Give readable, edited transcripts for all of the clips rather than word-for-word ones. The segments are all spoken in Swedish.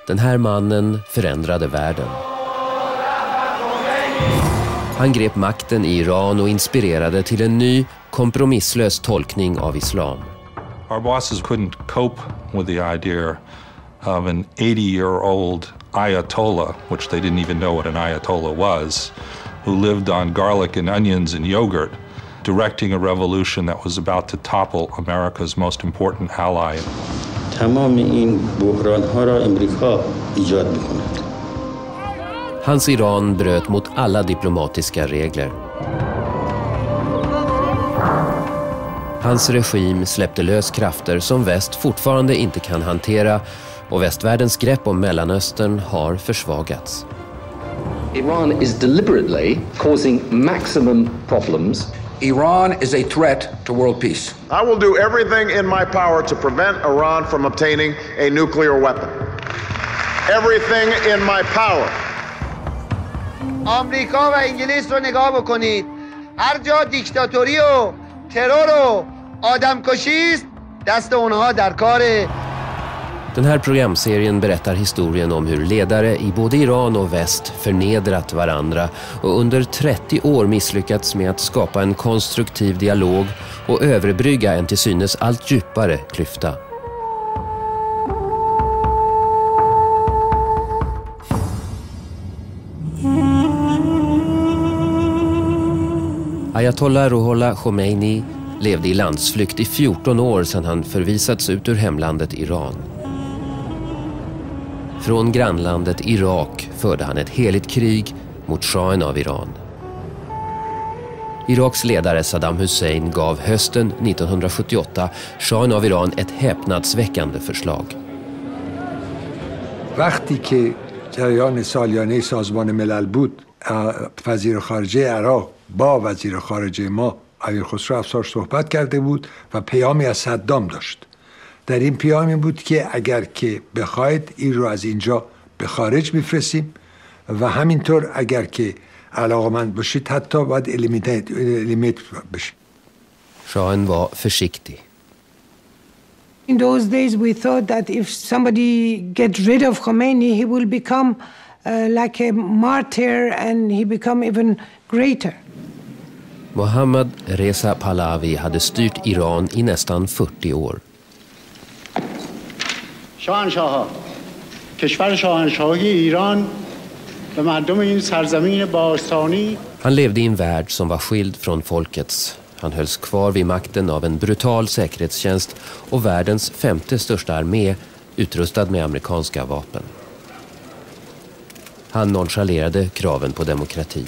Den här mannen förändrade världen. Han grep makten i Iran och inspirerade till en ny, kompromisslös tolkning av islam. Our bosses couldn't cope with the idea of an 80-year-old Ayatollah, which they didn't even know what an Ayatollah was, who lived on garlic and onions and yogurt, directing a revolution that was about to topple America's most important ally. تمام این بحران‌ها را امریکا ایجاد می‌کند. Hans Iran bröt mot alla diplomatiska regler. Hans regim släppte lös krafter som väst fortfarande inte kan hantera och västvärldens grepp om Mellanöstern har försvagats. Iran is deliberately causing maximum problems. Iran is a threat to world peace. I will do everything in my power to prevent Iran from obtaining a nuclear weapon. Everything in my power. آمریکا و انگلیس رو نگاه بکنید. هر جا دیکتاتوری و ترور و آدمکشی است، دست اونها در کاره. Den här programserien berättar historien om hur ledare i både Iran och väst förnedrat varandra och under 30 år misslyckats med att skapa en konstruktiv dialog och överbrygga en till synes allt djupare klyfta. Ayatollah Ruhollah Khomeini levde i landsflykt i 14 år sedan han förvisats ut ur hemlandet Iran. Från grannlandet Irak förde han ett heligt krig mot shahen av Iran. Iraks ledare Saddam Hussein gav hösten 1978 shahen av Iran ett häpnadsväckande förslag. وقتی که جریان سالیانه سازمان ملل بود وزیر خارجه عراق با وزیر خارجه ما امیر خسرو افسار صحبت کرده بود و پیامی از صدام داشت. در این پیامی بود که اگر که بخواید این رو از اینجا به خارج میفرستیم و همینطور اگر که علاقمند باشید حتی باید الیمیت بشید. Shahen var försiktig. In those days we thought that if somebody gets rid of Khomeini he will become like a martyr and he become even greater. Mohammad Reza Pahlavi hade styrt Iran i nästan 40 år. شاهنشاها کشور شاهنشاهی ایران و مردم این سرزمین باستانی. Han levde i en värld som var skild från folkets. Han hölls kvar vid makten av en brutal säkerhetstjänst och världens 5:e största armé utrustad med amerikanska vapen. Han nonchalerade kraven på demokrati.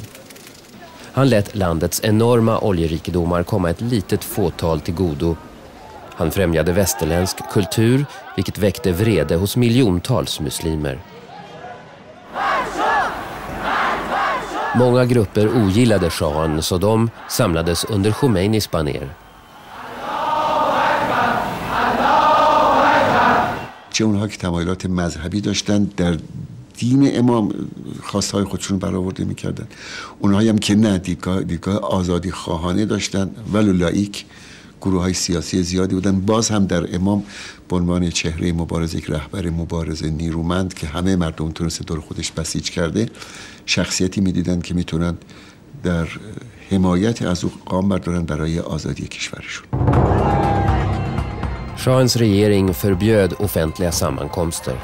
Han lät landets enorma oljerikedomar komma ett litet fåtal till godo. Han främjade västerländsk kultur, vilket väckte vrede hos miljontals muslimer. Många grupper ogillade shahen så de samlades under Khomeinis baner. چه اونها که تمایلات مذهبی داشتن در دین امام خواستهای خودشون برآورده میکردن، اونهایی هم که نه دیدگاه آزادی خواهانه داشتن ولو لایک، گروه های سیاسی زیادی بودن. باز هم در امام به عنوان چهره مبارزه، یک رهبر مبارزه نیرومند که همه مردم تونسته دور خودش بسیج کرده، شخصیتی میدیدن که میتونن در حمایت از او قام بردارن برای آزادی کشورشون. Shahens regering förbjöd offentliga sammankomster.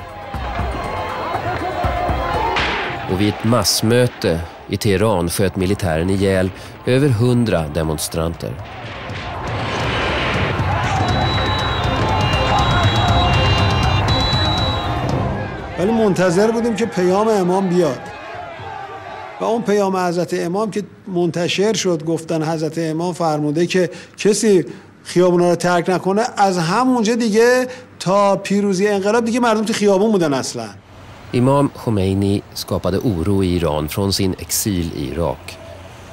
Och vid ett massmöte i Teheran sköt militären ihjäl över 100 demonstranter. ولی منتظر بودیم که پیام امام بیاد و اون پیام حضرت امام که منتشر شد، گفتن حضرت امام فرموده که کسی خیابونا رو ترک نکنه. از همونجا دیگه تا پیروزی انقلاب دیگه مردم تو خیابون بودن اصلا. Imam Khomeini skapade oro i Iran från sin exil i Irak.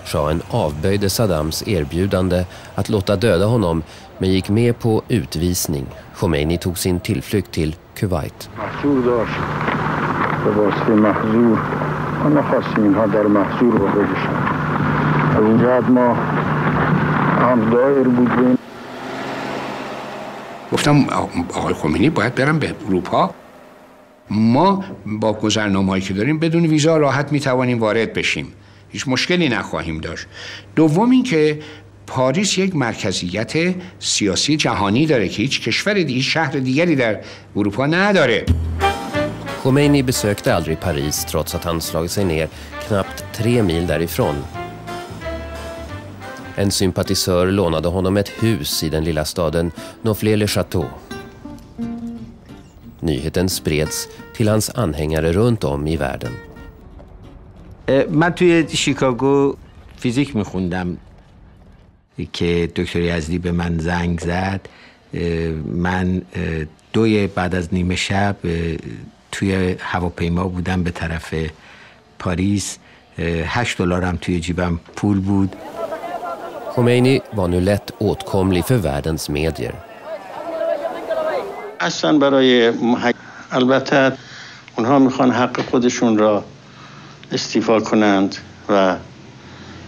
Shahen avböjde Saddams erbjudande att låta döda honom men gick med på utvisning. Khomeini tog sin tillflykt till Kuwait. گفتم آقای خمینی باید برم به اروپا. ما با گذرنامه‌هایی که داریم بدون ویزا راحت میتوانیم وارد بشیم، هیچ مشکلی نخواهیم داشت. دوم این که پاریس یک مرکزیت سیاسی جهانی dare که هیچ کشور هیچ شهر دیگری در اروپا نداره. Khomeini besökte aldrig Paris trots att han slagit sig ner knappt 3 mil därifrån. En sympatisör lånade honom ett hus i den lilla staden Neaufles-le-Château. Nyheten spreds till hans anhängare runt om i världen. من توی شیکاگو فیزیک میخوندم که دکتر یزدی به من زنگ زد. من 2 بعد از نیمه شب توی هواپیما بودم به طرف پاریس. $8 هم توی جیبم پول بود. Khomeini var nu lätt åtkomlig för världens medier. اصلا برای البته اونها میخوان حق خودشون را استیفا کنند و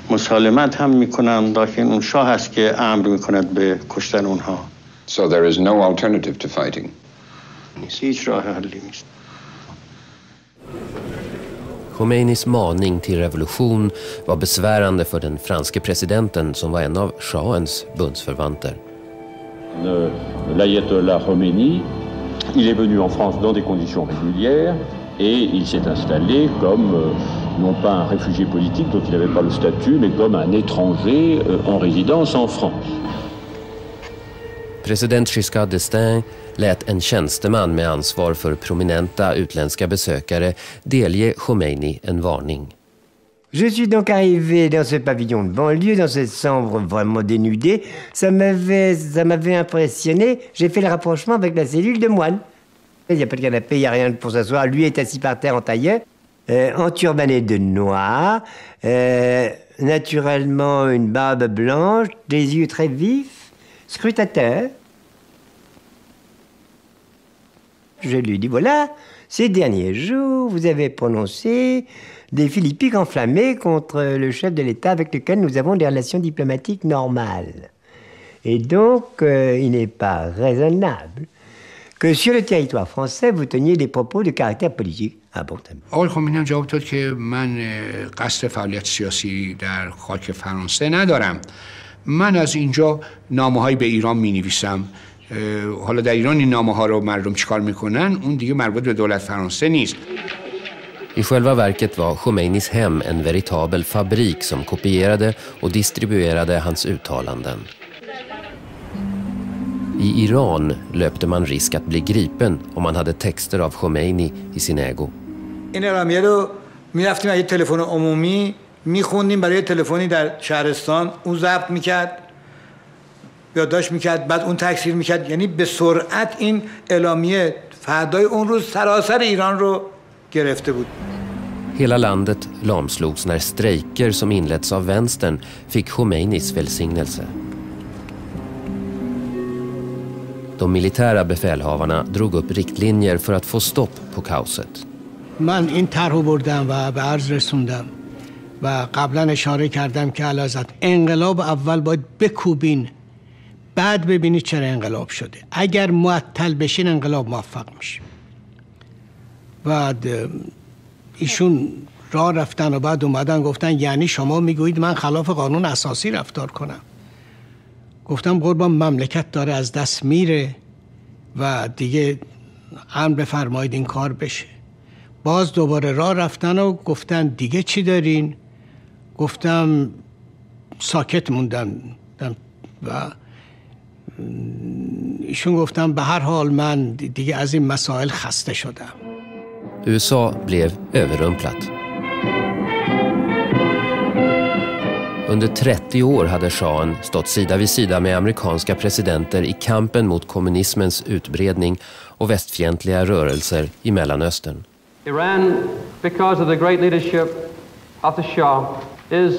مسالمت هم میکنند، لکن اون شاه است که امر میکند به کشتن اونها. So there is no alternative to fighting. هیچ راه حلی نیست. Khomeinis maning till revolution var besvärande för den franske presidenten som var en av shahens bundsförvanter. L'ayatollah Khomeini, il est venu en France dans des conditions régulières et il s'est installé comme non pas un réfugié politique dont il n'avait pas le statut, mais comme un étranger en résidence en France. President Giscard d'Estaing lät en tjänsteman med ansvar för prominenta utländska besökare delge Khomeini en varning. Je suis donc arrivé dans ce pavillon de banlieue, dans cette chambre vraiment dénudée. Ça m'avait impressionné. J'ai fait le rapprochement avec la cellule de moine. Il n'y a pas de canapé, il n'y a rien pour s'asseoir. Lui est assis par terre en tailleur, enturbané de noir, naturellement une barbe blanche, des yeux très vifs, scrutateur. Je lui dis, voilà, ces derniers jours, vous avez prononcé des philippiques enflammés contre le chef de l'État avec lequel nous avons des relations diplomatiques normales. Et donc, il n'est pas raisonnable que sur le territoire français, vous teniez des propos de caractère politique. Ah bon, آقای خمینی هم جواب داد که من قصد فعالیت سیاسی در خاک فرانسه ندارم. من از اینجا نامه‌هایی به ایران می‌نویسم. حالا در ایران این نامه‌ها رو مردم چیکار میکنن اون دیگه مربوط به دولت فرانسه نیست. I själva verket var Khomeinis hem en veritabel fabrik som kopierade och distribuerade hans uttalanden. I Iran löpte man risk att bli gripen om man hade texter av Khomeini i sin ägo. این اعلامیه رو میرفتیم از یه تلفن عمومی میخوندیم برای تلفنی در شهرستان، اون ضبط میکرد، یادداشت میکرد، بعد اون تکثیر میکرد. یعنی به سرعت این اعلامیه فردای اون روز سراسر ایران رو گرفته بود. Hela landet lamslogs när strejker som inletts av vänstern fick Khomeinis välsignelse. De militära befälhavarna drog upp riktlinjer för att få stopp på kaoset. من این طرحو بردم و به عرض رسوندم و قبلا اشاره کردم که اعلیحضرت انقلاب اول باید بکوبین، بعد ببینید چرا انقلاب شده. اگر معطل بشین انقلاب موفق میشه. بعد ایشون راه رفتن و بعد اومدن گفتن یعنی شما میگویید من خلاف قانون اساسی رفتار کنم؟ گفتم قربان مملکت داره از دست میره و دیگه امر بفرمایید این کار بشه. باز دوباره راه رفتن و گفتن دیگه چی دارین؟ گفتم ساکت موندم و ایشون گفتم به هر حال من دیگه از این مسائل خسته شدم. USA blev överrumplat. Under 30 år hade shahen stått sida vid sida med amerikanska presidenter i kampen mot kommunismens utbredning och västfientliga rörelser i Mellanöstern. Iran, because of the great leadership of the Shah, is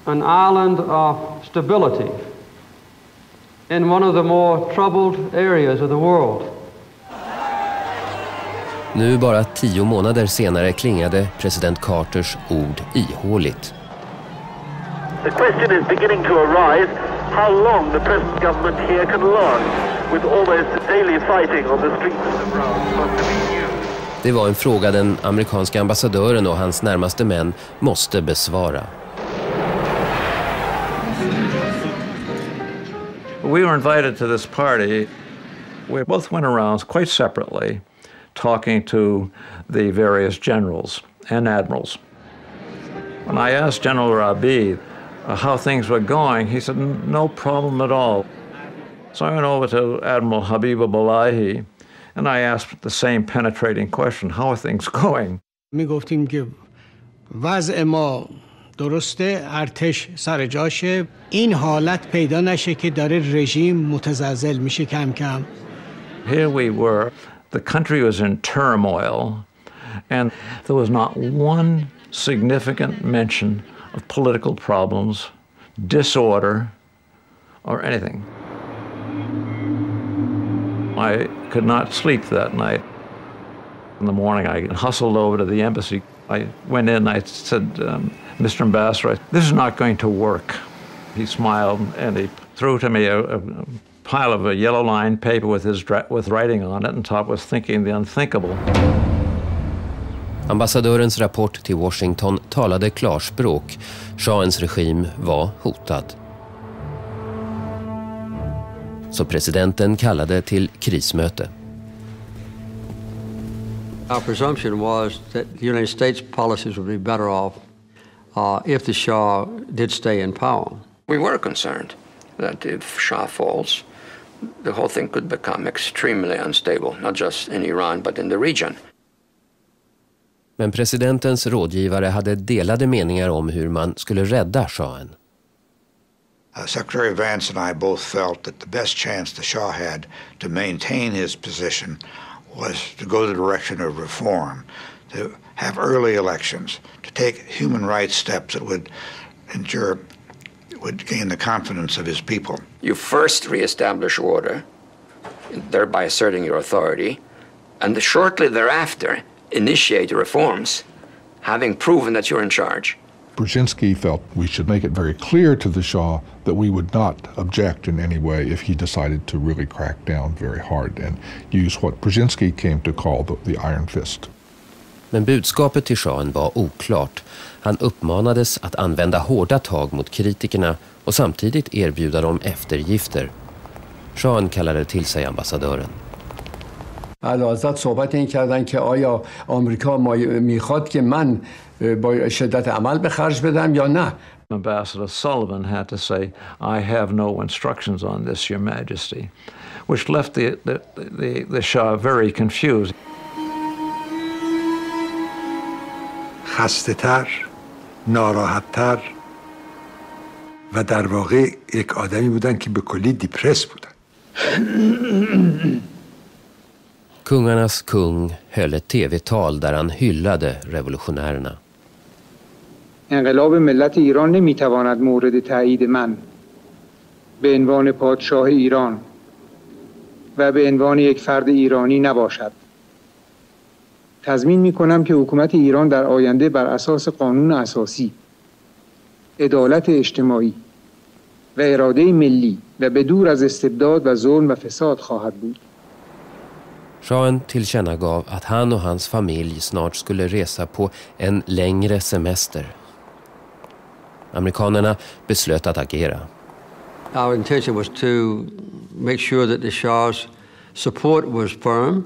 an island of stability in one of the more troubled areas of the world. Nu bara 10 månader senare klingade president Carters ord ihåligt. The question is beginning to arise, how long the present government here can last with almost daily fighting on the streets of Rome. Det var en fråga den amerikanska ambassadören och hans närmaste män måste besvara. We were invited to this party. We both went around quite separately talking to the various generals and admirals. When I asked General Rabi how things were going, he said, no problem at all. So I went over to Admiral Habib Abdullahi and I asked the same penetrating question, how are things going? می گفتیم که وضع ما درسته، ارتش سر جاشه، این حالت پیدا نشه که داره رژیم متزلزل میشه کم کم. Here we were, the country was in turmoil and there was not one significant mention of political problems, disorder, or anything. I could not sleep that night. In the morning, I hustled over to the embassy. I went in, I said, Mr. Ambassador, this is not going to work. He smiled and he threw to me a pile of a yellow lined paper with writing on it, and top was thinking the unthinkable. Ambassadörens rapport till Washington talade klarspråk. Shahens regim var hotad. Så presidenten kallade till krismöte. Our presumption was that the United States policies would be better off if the Shah did stay in power. We were concerned that if Shah falls, the whole thing could become extremely unstable, not just in Iran but in the region. Men presidentens rådgivare hade delade meningar om hur man skulle rädda shahen. Secretary Vance and I both felt that the best chance the Shah had to maintain his position was to go the direction of reform, to have early elections, to take human rights steps that would gain the confidence of his people. You first reestablish order, thereby asserting your authority, and shortly thereafter initiate reforms, having proven that you're in charge. Brzezinski felt we should make it very clear to the Shah that we would not object in any way if he decided to really crack down very hard and use what Brzezinski came to call the iron fist. Men budskapet till shahen var oklart. Han uppmanades att använda hårda tag mot kritikerna och samtidigt erbjuda dem eftergifter. Shahen kallade till sig ambassadören. علازت صحبت این کردن که آیا آمریکا میخواد که من با شدت عمل به خرج بدم یا نه. Ambassador Sullivan had to say, I have no instructions on this, Your Majesty, which left the Shah very confused. خسته تر، ناراحت تر و در واقع یک آدمی بودن که به کلی دیپرس بودن. Kungarnas kung höll ett tv-tal där han hyllade revolutionärerna. انقلاب ملت ایران نمیتواند مورد تایید من به عنوان پادشاه ایران و به عنوان یک فرد ایرانی نباشد. تضمین میکنم که حکومت ایران در آینده بر اساس قانون اساسی، عدالت اجتماعی و اراده ملی و به دور از استبداد و ظلم و فساد خواهد بود. Shahen tillkännagav att han och hans familj snart skulle resa på en längre semester. Amerikanerna beslöt att agera. Our intention was to make sure that the Shah's support was firm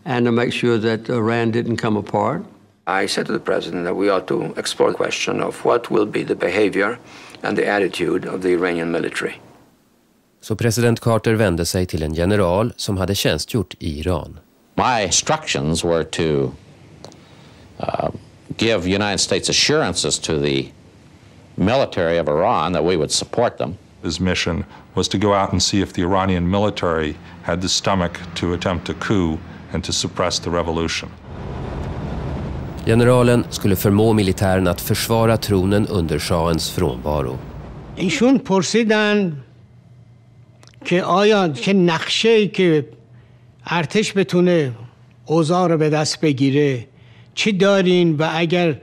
and to make sure that Iran didn't come apart. I said to the president that we ought to explore the question of what will be the behavior and the attitude of the Iranian military. Så president Carter vände sig till en general som hade tjänstgjort i Iran. My instructions were to give United States assurances to the military of Iran that we would support them. His mission was to go out and see if the Iranian military had the stomach to attempt a coup and to suppress the revolution. Generalen skulle förmå militären att försvara tronen under shahens frånvaro. ایشون پرسیدن که آیا که نقشه‌ای که ارتش بتونه اوضاع رو به دست بگیره چی دارین و اگر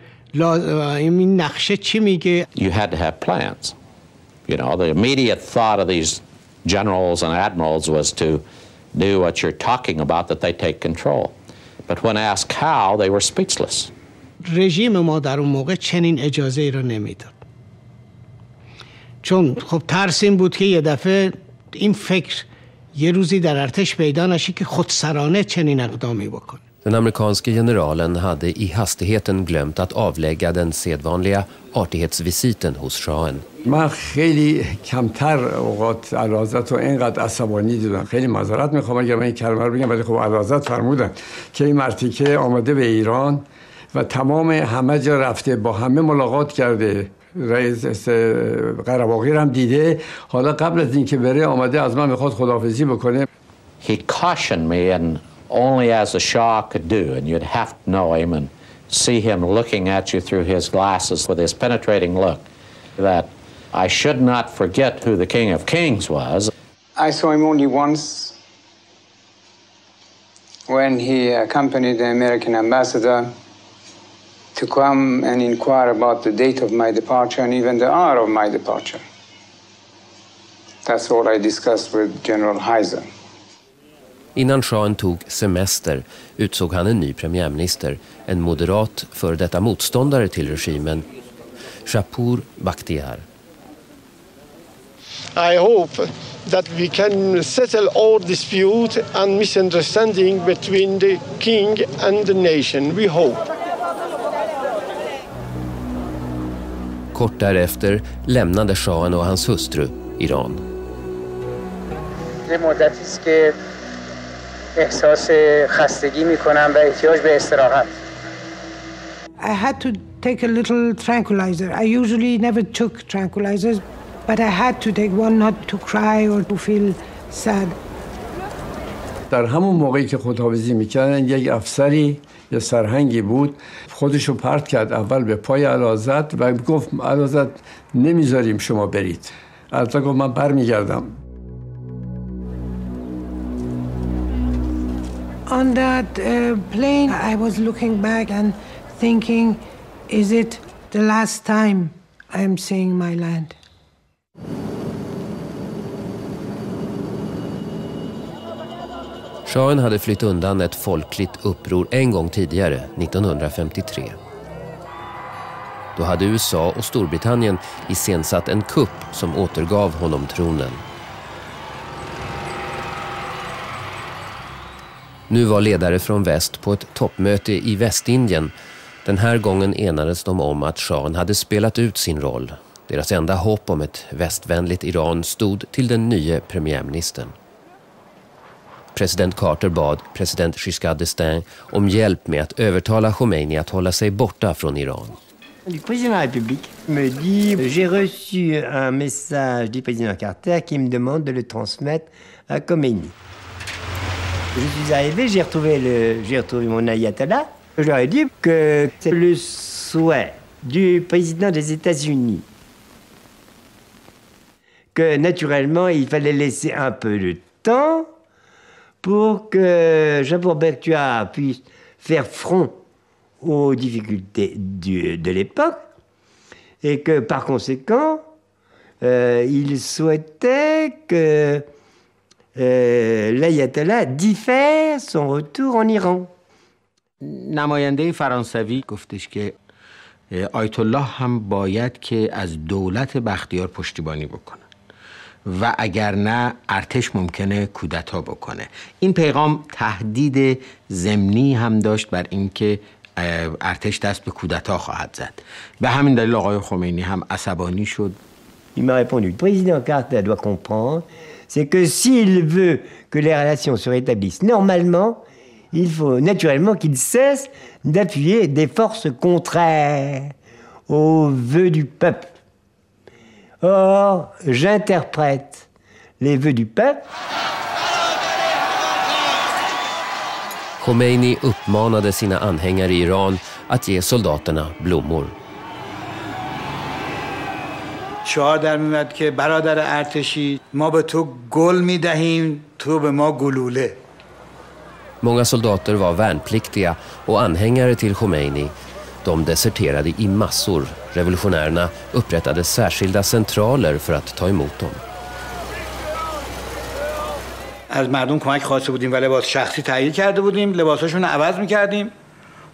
این نقشه چی میگه؟ You had to have plans. You know, the immediate thought of these generals and admirals was to do what you're talking about, that they take control. But when asked how, they were speechless. رژیم ما در اون موقع چنین اجازه ای را نمیداد. چون خب ترس این بود که یه دفعه این فکر یه روزی در ارتش پیدا نشه که خودسرانه چنین اقدامی بکنه. Den amerikanske generalen hade i hastigheten glömt att avlägga den sedvanliga artighetsvisiten hos shahen. من خیلی کمتر اوقات اعلیحضرت رو اینقدر عصبانی دیدم. خیلی معذرت میخوام اگر من این کلمه رو بگم، ولی خب اعلیحضرت فرمودن که این مرتیکه آمده به ایران و تمام همه جا رفته، با همه ملاقات کرده، رئیس قره‌باغی هم دیده، حالا قبل از اینکه بره آمده از من میخواد خداحافظی بکنه. He cautioned me, and only as a Shah could do, and you'd have to know him and see him looking at you through his glasses with his penetrating look, that I should not forget who the King of Kings was. I saw him only once when he accompanied the American ambassador to come and inquire about the date of my departure and even the hour of my departure. That's all I discussed with General Heiser. Innan shahen tog semester utsåg han en ny premiärminister, en moderat för detta motståndare till regimen, Shapur Bakhtiar. I hope that we can settle all dispute and misunderstanding between the king and the nation. We hope. Kort därefter lämnade shahen och hans hustru Iran. Det مدتی است که احساس خستگی می‌کنم و احتیاج به استراحت. I had to take a little tranquilizer. I usually never took tranquilizers, but I had to take one not to cry or to feel sad. در همون موقعی که خداحافظی میکردن یک افسری یه سرهنگی بود، خودشو پرت کرد اول به پای اعلیحضرت و گفت اعلیحضرت نمیذاریم شما برید. اعلیحضرت گفت من برمیگردم. On that plane, I was looking back and thinking, is it the last time I am seeing my land? Shahen hade flytt undan ett folkligt uppror en gång tidigare, 1953. Då hade USA och Storbritannien iscensatt en kupp som återgav honom tronen. Nu var ledare från väst på ett toppmöte i Västindien. Den här gången enades de om att shahen hade spelat ut sin roll. Deras enda hopp om ett västvänligt Iran stod till den nya premiärministern. President Carter bad president Giscard d'Estaing om hjälp med att övertala Khomeini att hålla sig borta från Iran. Le président de la République me dit j'ai reçu un message du président Carter qui me demande de le transmettre à Khomeini. Je suis arrivé, j'ai retrouvé mon ayatollah. Je leur ai dit que c'est le souhait du président des États-Unis. Que naturellement, il fallait laisser un peu de temps pour que Shapur Bakhtiar puisse faire front aux difficultés de l'époque et que par conséquent, il souhaitait que l'ayatollah diffère son retour en Iran. نماینده فرانسوی گفتش که آیت الله هم باید که از دولت بختیار پشتیبانی بکنه و اگر نه ارتش ممکنه کودتا بکنه. این پیغام تهدید ضمنی هم داشت بر اینکه ارتش دست به کودتا خواهد زد. به همین دلیل آقای خمینی هم عصبانی شد. Il m'a répondu, le président Carter doit comprendre, c'est que s'il veut que les relations se rétablissent normalement, il faut naturellement qu'il cesse d'appuyer des forces contraires aux vœux du peuple. Or, j'interprète les vœux du peuple. Khomeini uppmanade sina anhängare i Iran att ge soldaterna blommor. شعار در میاد که برادر ارتشی ما به تو گل میدهیم تو به ما گلوله. Många soldater var värnpliktiga och anhängare till Khomeini. De deserterade i massor. Revolutionärerna upprättade särskilda centraler för att ta emot dem. از مردم کمک خواسته بودیم و لباس شخصی تهیه کرده بودیم، لباساشون رو عوض می‌کردیم.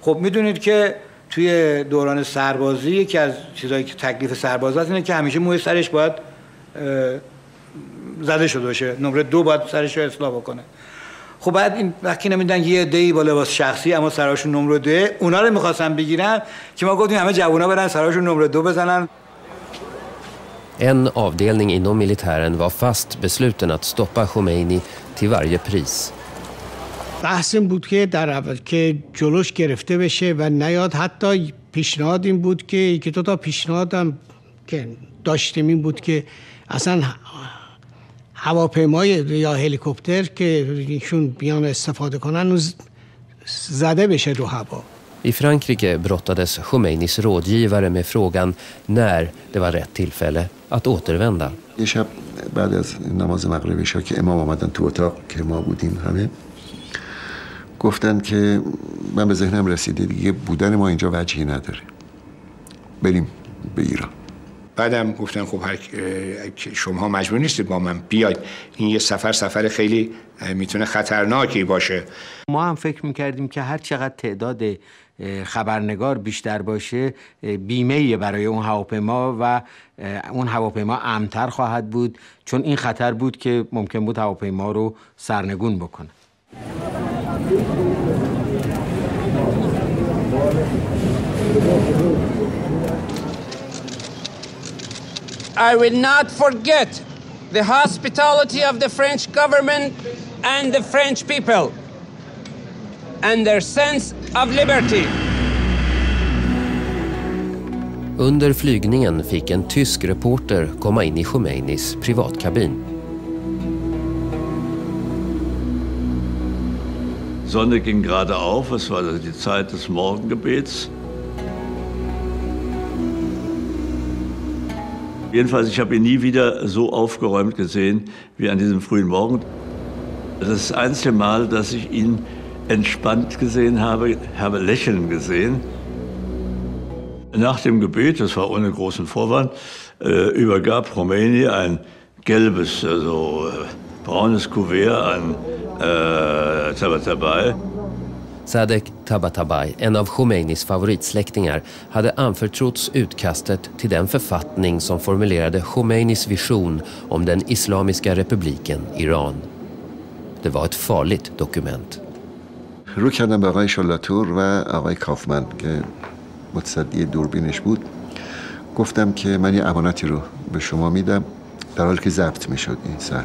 خب میدونید که توی دوران سربازی یکی از چیزایی که تکلیف سرباز است اینه که همیشه موی سرش باید زده شده باشه، نمره 2 باید سرش رو اصلاح بکنه. خب بعد این وقتی نمیدن یه عده‌ای با لباس شخصی اما سراشون نمره 2، اونا رو می‌خواستن بگیرن که ما گفتیم همه جوونا برن سراشون نمره 2 بزنن. En avdelning inom militären var fast besluten att stoppa Khomeini till varje pris. بحث این بود که در اول که جلوش گرفته بشه و نیاد. حتی پیشنهاد این بود که یکی دو تا پیشنهادم که داشتیم این بود که اصلا هواپیمای یا هلیکوپتر که ایشون بیان استفاده کنن و زده بشه رو هوا. I Frankrike brottades Khomeinis rådgivare med frågan när det var rätt tillfälle att återvända. یه شب بعد از نماز مغرب عشا که امام آمدن تو اتاق که ما بودیم همه، گفتن که من به ذهنم رسیده دیگه بودن ما اینجا وجهی نداره، بریم به ایران. بعدم گفتن خب شما مجبور نیستید با من بیاید، این یه سفر خیلی میتونه خطرناکی باشه. ما هم فکر میکردیم که هر چقدر تعداد خبرنگار بیشتر باشه بیمه‌ای برای اون هواپیما و اون هواپیما امن‌تر خواهد بود، چون این خطر بود که ممکن بود هواپیما رو سرنگون بکنه. I will not forget the hospitality of the French government and the French people and their sense of liberty. Under flygningen fick en tysk reporter komma in i Khomeinis privatkabin. Sonne ging gerade auf, es war die Zeit des Morgengebets. Jedenfalls, ich habe ihn nie wieder so aufgeräumt gesehen wie an diesem frühen Morgen. Das ist das einzige Mal, dass ich ihn entspannt gesehen habe lächeln gesehen. Nach dem Gebet, das war ohne großen Vorwand, übergab Khomeini ein gelbes, also braunes Kuvert an Tabatabai. Sadek Tabatabai, en av Khomeinis favoritsläktingar, hade anförtrotts utkastet till den författning som formulerade Khomeinis vision om den islamiska republiken Iran. Det var ett farligt dokument. رو کردم به آقای شلاتور و آقای کافمن که متصدی دوربینش بود، گفتم که من یه امانتی رو به شما میدم در حالی که ضبط میشد این سر.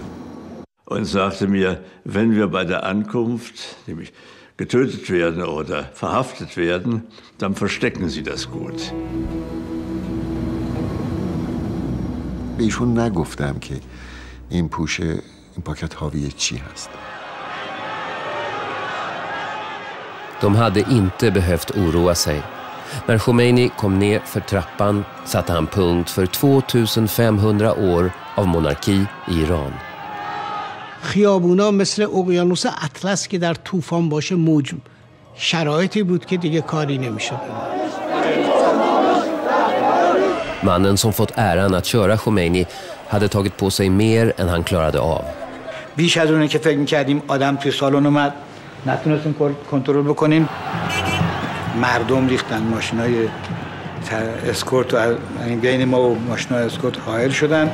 Und sagte mir, wenn wir bei der Ankunft nämlich getötet werden oder verhaftet werden, dann verstecken Sie das gut. به ایشون نگفتم که این پاکت حاوی چی هست. De hade inte behövt oroa sig. När Khomeini kom ner för trappan satte han punkt för 2500 år av monarki i Iran. خیابونا مثل اقیانوس اطلس که در طوفان باشه موج، شرایطی بود که دیگه کاری نمی‌شد. Mannen som fått äran att köra Khomeini hade tagit på sig mer än han klarade av. بیش از اونه که فکر می‌کردیم آدم توی سالن اومد نتونستیم کنترل بکنیم. مردم ریختن، ماشینای اسکورت و بین ما و ماشینای اسکورت حائل شدن.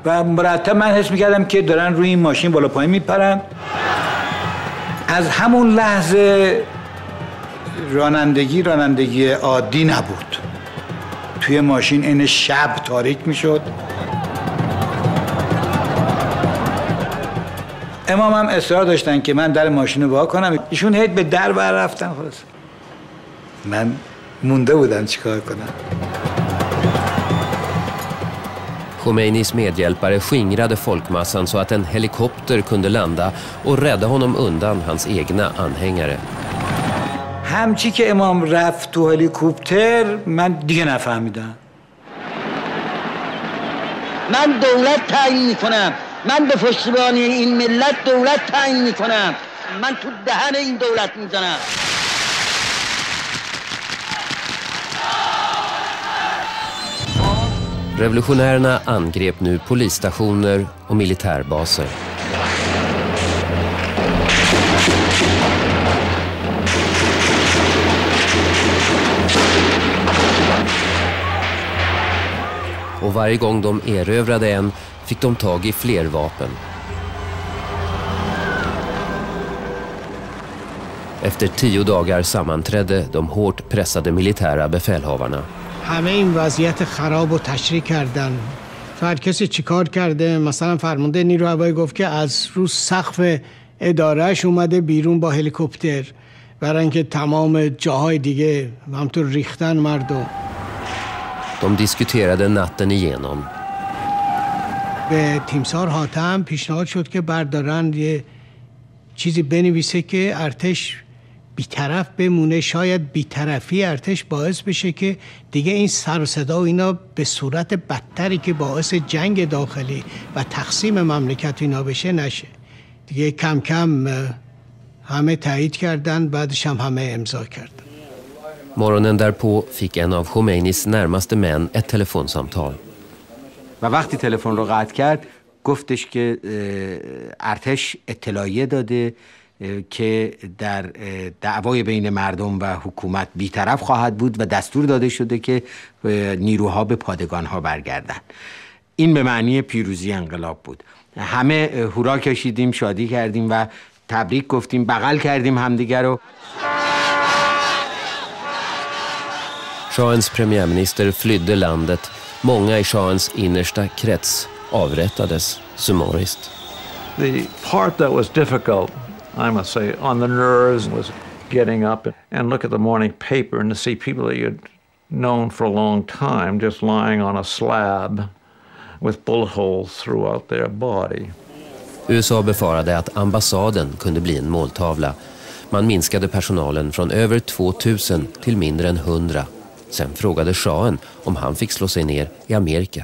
و مرتب من حس می‌کردم که دارن روی این ماشین بالا پایین میپرن. از همون لحظه رانندگی عادی نبود. توی ماشین این شب تاریک میشد. امام هم اصرار داشتن که من در ماشین رو وا کنم. ایشون هیچ به در بر رفتن. خلاص من مونده بودم چیکار کنم. Khomeinis medhjälpare skingrade folkmassan så att en helikopter kunde landa och rädda honom undan hans egna anhängare. همچی که امام رفت تو هلیکوپتر من دیگه نفهمیدم. من دولت تعیین میکنم، من به پشتیبانی این ملت دولت تعیین میکنم. من تو دهن این دولت میزنم. Revolutionärerna angrep nu polisstationer och militärbaser. Och varje gång de erövrade en fick de tag i fler vapen. Efter 10 dagar sammanträdde de hårt pressade militära befälhavarna. همه این وضعیت خراب رو تشریح کردن. هر کسی چیکار کرده؟ مثلا فرمانده نیروی هوایی گفت که از رو سقف ادارهش اومده بیرون با هلیکوپتر برای اینکه تمام جاهای دیگه همطور ریختن مردم. De diskuterade natten igenom. به تیمسار حاتم پیشنهاد شد که بردارن یه چیزی بنویسه که ارتش بی‌طرف بمونه. شاید بی‌طرفی ارتش باعث بشه که دیگه این سر و صدا و اینا به صورت بدتری که باعث جنگ داخلی و تقسیم مملکت اینا bشه نشه. دیگه کم کم همه تایید کردن، بعدش هم همه امضا کردن. Morgonen därpå fick en av Khomeinis närmaste män ett telefonsamtal. و وقتی تلفن رو قطع کرد گفتش که ارتش اطلاعیه داده که در دعوای بین مردم و حکومت بی‌طرف خواهد بود و دستور داده شده که نیروها به پادگانها برگردن. این به معنی پیروزی انقلاب بود. همه هورا کشیدیم، شادی کردیم و تبریک گفتیم، بغل کردیم همدیگر رو. Shahens premiärminister flydde landet. Många i Shahens innersta krets avrättades summariskt. The part that was difficult, I must say, on the nerves was getting up and look at the morning paper and to see people that you'd known for a long time just lying on a slab with bullet holes throughout their body. USA befarade att ambassaden kunde bli en måltavla. Man minskade personalen från över 2000 till mindre än 100. Sen frågade shahen om han fick slå sig ner i Amerika.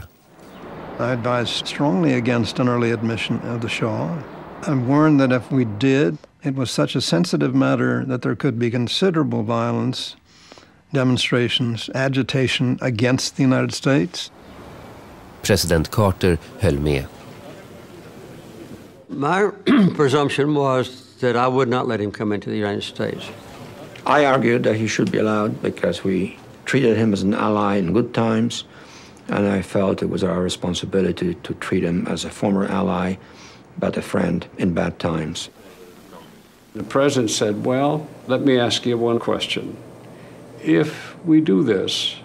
I advised strongly against an early admission of the Shah. I warned that if we did, it was such a sensitive matter that there could be considerable violence, demonstrations, agitation against the United States. President Carter höll med. My presumption was that I would not let him come into the United States. I argued that he should be allowed because we treated him as an ally in good times, and I felt it was our responsibility to treat him as a former ally, but a friend in bad times. The president said, well, let me ask you one question. If we do this,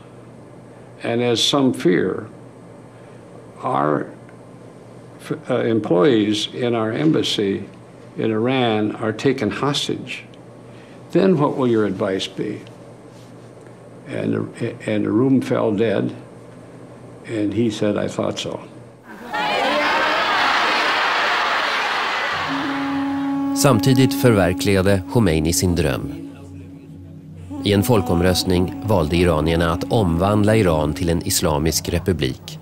and as some fear, our employees in our embassy in Iran are taken hostage, then what will your advice be? And the room fell dead, and he said, I thought so. Samtidigt förverkligade Khomeini sin dröm. I en folkomröstning valde iranierna att omvandla Iran till en islamisk republik.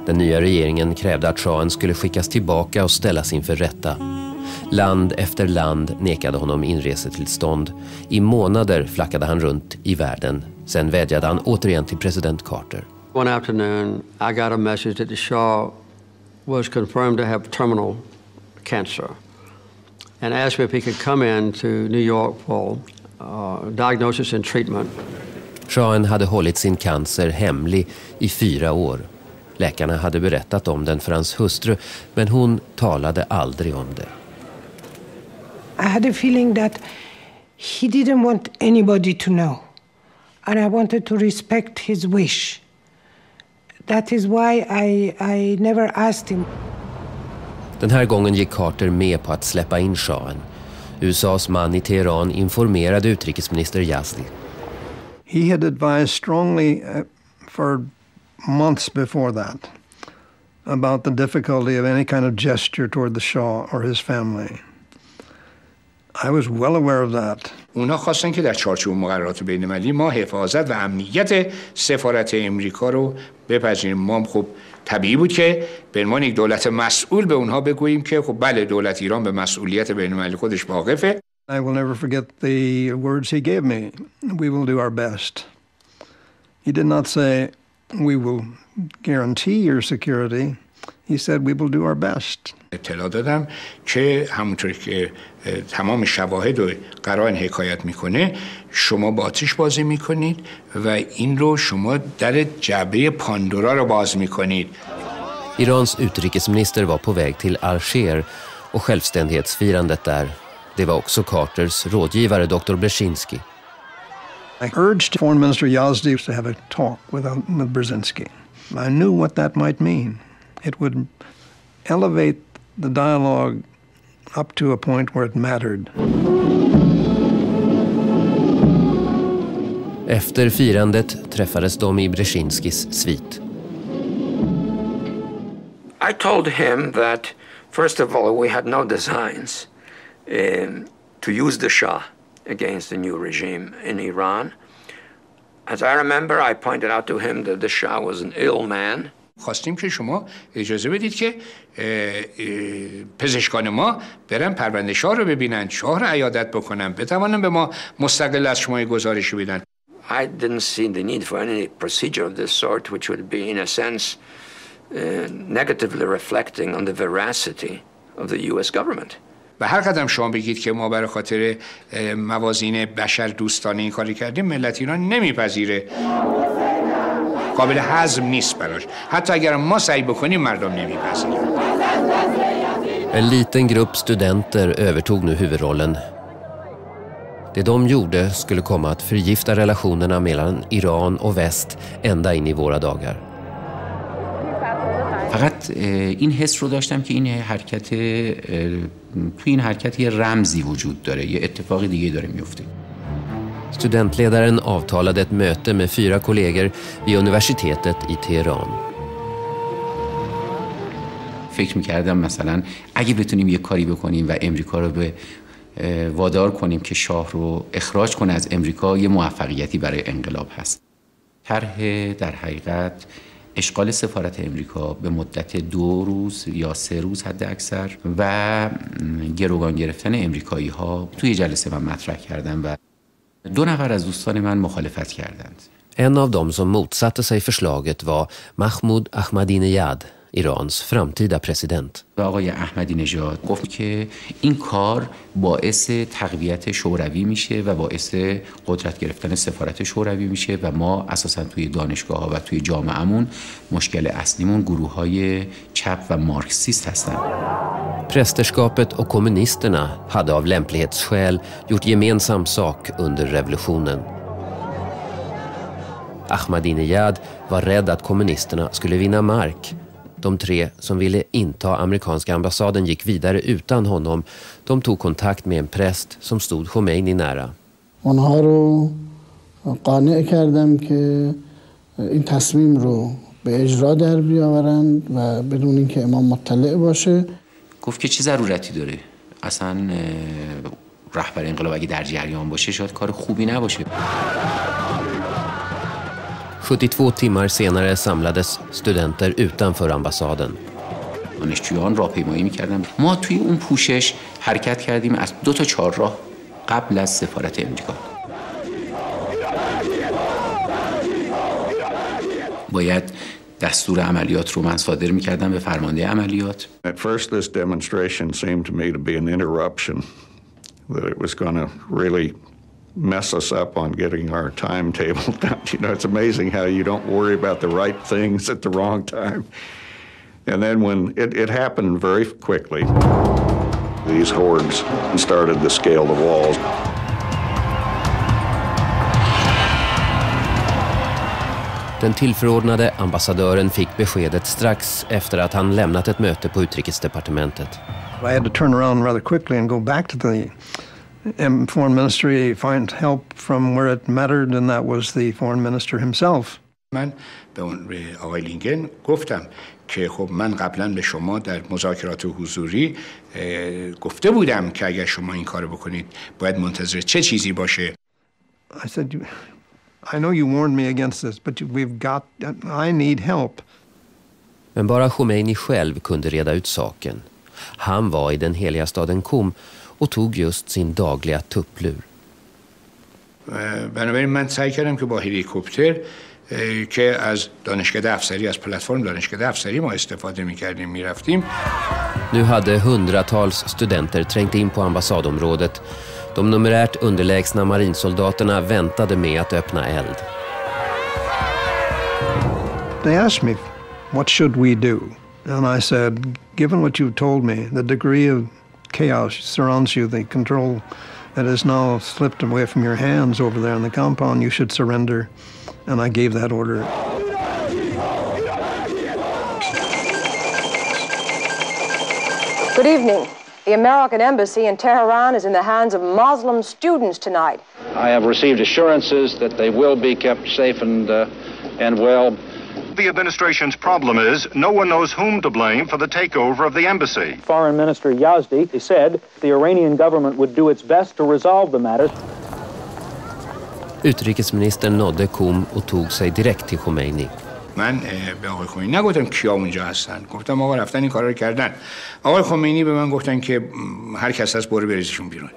Den nya regeringen krävde att shahen skulle skickas tillbaka och ställas inför rätta. Land efter land nekade honom inresetillstånd. I månader flackade han runt i världen. Sen vädjade han återigen till president Carter. One afternoon, I got a message that the Shah was confirmed to have terminal cancer and asked me if he could come in to New York for diagnosis and treatment. Shahen hade hållit sin cancer hemlig i 4 år. Läkarna hade berättat om den för hans hustru, men hon talade aldrig om det. I had a feeling that he didn't want anybody to know. And I wanted to respect his wish. That is why I never asked him. Den här gången gick Carter med på att släppa in shahen. USAs man i Teheran informerade utrikesminister Yazdi. He had advised strongly for months before that about the difficulty of any kind of gesture toward the Shah or his family. I was well aware of that. اونا خواستن که در چارچوب مقررات بین‌المللی ما حفاظت و امنیت سفارت امریکا رو بپذیریم. ما خب طبیعی بود که به عنوان یک دولت مسئول به اونها بگوییم که خب بله دولت ایران به مسئولیت بین‌المللی خودش واقفه. I will never forget the words he gave me. We will do our best. He did not say we will guarantee your security. He said we will do our best. اطلاع دادم که همونطور که تمام شواهد و قرائن حکایت میکنه شما با آتش بازی میکنید و این رو شما در جعبه پاندورا رو باز میکنید. Irans utrikesminister var på väg till Alger och självständighetsfirandet där. Det var också Carters rådgivare Dr. Brzezinski. I urged Foreign Minister Yazdi to have a talk with Brzezinski. I knew what that might mean. It would elevate the dialogue up to a point where it mattered. Efter firandet träffades de i Brzezinskis svit. I told him that, first of all, we had no designs to use the Shah against the new regime in Iran. As I remember, I pointed out to him that the Shah was an ill man. خواستیم که شما اجازه بدید که پزشکان ما برن پرونده شاه رو ببینن، شاه رو عیادت بکنن، بتوانن به ما مستقل از شما گزارش بدن. I didn't see the need for any procedure of this sort, which would be, in a sense, negatively reflecting on the veracity of the U.S. government. و هر قدم شما بگید که ما برای خاطر موازین بشر دوستانه این کاری کردیم، ملت ایران نمیپذیره. قابل هضم نیست براش. حتی اگر ما سعی بکنیم مردم نمیپذیرن. En liten grupp studenter övertog nu huvudrollen. Det de gjorde skulle komma att förgifta relationerna mellan Iran och väst ända in i våra dagar. فقط این حس رو داشتم که این حرکت توی این حرکت یه رمزی وجود داره، یه اتفاق دیگه داره میفته. Studentledaren avtalade ett möte med 4 kollegor vid universitetet i Teheran. فکر می‌کردم مثلا اگه بتونیم یه کاری بکنیم و امریکا رو به وادار کنیم که شاه رو اخراج کنه از امریکا، یه موفقیتی برای انقلاب هست. طرح در حقیقت اشغال سفارت امریکا به مدت 2 روز یا 3 روز حد اکثر و گروگان گرفتن امریکایی ها توی جلسه من مطرح کردم و 2 نفر از دوستان من مخالفت کردند. En av dem som motsatte sig förslaget var Mahmoud Ahmadinejad, Irans framtida president. و آقای احمدی نژاد گفت که این کار باعث تقویت شوروی میشه و باعث قدرت گرفتن سفارت شوروی میشه و ما اساسا توی دانشگاه ها و توی جامعهمون مشکل اصلیمون گروه های چپ و مارکسیست هستن. Prästerskapet och kommunisterna hade av lämplighetsskäl gjort gemensam sak under revolutionen. Ahmadinejad var rädd att kommunisterna skulle vinna mark. De 3 som ville inta amerikanska ambassaden gick vidare utan honom. De tog kontakt med en präst som stod Khomeini nära. اونها رو قانع کردم که این تصمیم رو به اجرا در بیاورند و بدون اینکه امام مطلع باشه. گفت که چه ضرورتی داره؟ اصلا رهبر انقلاب اگه در جریان باشه شاید کار خوبی نباشه. 72 timmar senare samlades studenter utanför ambassaden. دانشجویان راهپیمایی می‌کردن. ما توی اون پوشش حرکت کردیم از 2 تا 4 راه قبل از سفارت امریکا. باید دستور عملیات رو من صادر می‌کردم به فرمانده عملیات. At first this demonstration seemed to me to be an interruption, that it was going to really mess us up on getting our timetable down. You know, it's amazing how you don't worry about the right things at the wrong time. And then when it happened very quickly, these hordes started to scale the walls. Den tillförordnade ambassadören fick beskedet strax efter att han lämnat ett möte på utrikesdepartementet. I had to turn around rather quickly and go back to the foreign ministry, find help from where it mattered, and that was the foreign minister himself. من به آقای لینکن گفتم که خب من قبلا به شما در مذاکرات حضوری گفته بودم که اگر شما این کارو بکنید باید منتظر چه چیزی باشه. I said, I know you warned me against this, but I need help. Men bara Khomeini själv kunde reda ut saken. Han var i den heliga staden Qom och tog just sin dagliga tupplur. بنابراین من سعی کردم که با هلیکوپتر که از دانشکده افسری از پلتفرم دانشکده افسری ما استفاده می‌کردیم می‌رفتیم. Nu hade hundratals studenter trängt in på ambassadområdet. De numerärt underlägsna marinsoldaterna väntade med att öppna eld. They asked me, what should we do? And I said, given what you've told me, the degree of chaos surrounds you, the control that has now slipped away from your hands over there in the compound, you should surrender. And I gave that order. Good evening. The American embassy in Tehran is in the hands of Muslim students tonight. I have received assurances that they will be kept safe and well. The administration's problem is no one knows whom to blame for the takeover of the embassy. Foreign Minister Yazdi said the Iranian government would do its best to resolve the matter. Utrikesministern nådde Qom och tog sig direkt till Khomeini. من به آقای خمینی نگفتم کیا اونجا هستن، گفتم آقا رفتن این کارا رو کردن. آقای خمینی به من گفتن که هر کس از برو بریزشون بیرون.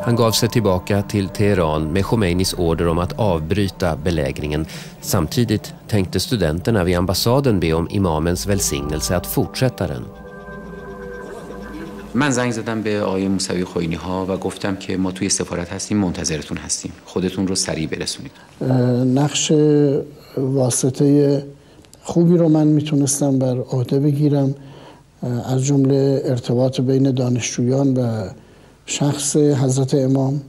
Han gav sig tillbaka till Teheran med Khomeinis order om att avbryta belägringen. Samtidigt tänkte studenterna vid ambassaden be om imamens välsignelse att fortsätta den. من زنگ زدم به آقای موسوی خوئینی ها و گفتم که ما توی سفارت هستیم، منتظرتون هستیم، خودتون رو سریع برسونید. نقش واسطه خوبی رو من میتونستم بر عهده بگیرم، از جمله ارتباط بین دانشجویان و شخص حضرت امام.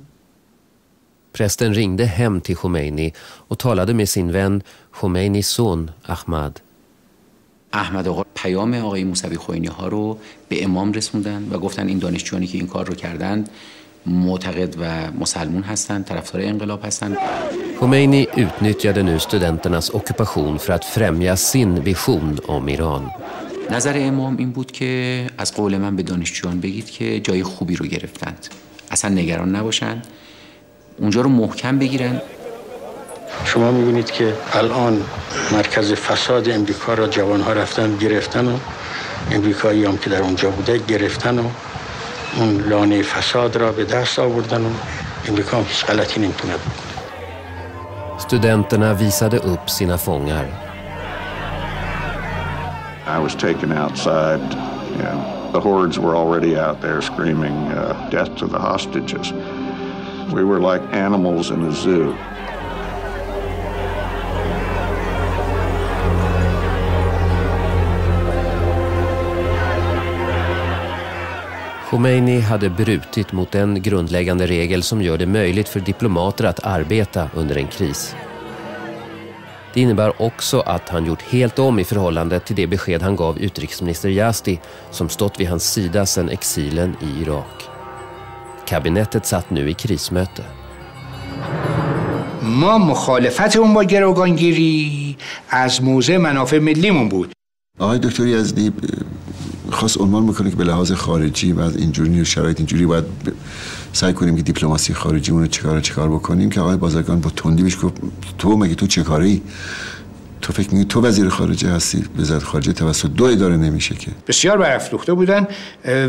Prästen ringde hem till Khomeini och talade med sin vän Khomeinis son Ahmad. احمد آقا پیام آقای موسوی خوئینی ها رو به امام رسوندن و گفتن این دانشجویانی که این کار رو کردن معتقد و مسلمون هستن، طرفدار انقلاب هستن. Khomeini utnyttjade nu studenternas ockupation för att främja sin vision om Iran. نظر امام این بود که از قول من به دانشجویان بگید که جای خوبی رو گرفتند، اصلا نگران نباشن، اونجا رو محکم بگیرن. شما می‌بینید که الان مرکز فساد امریکا را جوان‌ها رفتن گرفتن و امریکایی هم که در اونجا بوده گرفتن و اون لانه فساد را به دست آوردن و امریکا هم هیچ غلطی نمی‌تونه بکنه. Studenterna visade upp sina fångar. I was taken outside. The hordes were already out there screaming death to the hostages. We were like animals in a zoo. Khomeini hade brutit mot en grundläggande regel som gör det möjligt för diplomater att arbeta under en kris. Det innebär också att han gjort helt om i förhållande till det besked han gav utrikesminister Yazdi som stått vid hans sida sedan exilen i Irak. Kabinettet satt nu i krismöte. ما مخالفت اون با گروگانگیری از موضع منافع ملیمون بود. آقای دکتر یزدی خاص عنوان میکنه که به لحاظ خارجی و از اینجوری شرایط اینجوری باید سعی کنیم که دیپلماسی خارجی اون رو چیکار بکنیم، که آقای بازرگان با تندی بهش گفت تو مگه تو چه کاری؟ تو فکر می‌کنی تو وزیر خارجه هستی؟ وزارت خارجه توسط دو اداره نمیشه که. بسیار برافروخته بودن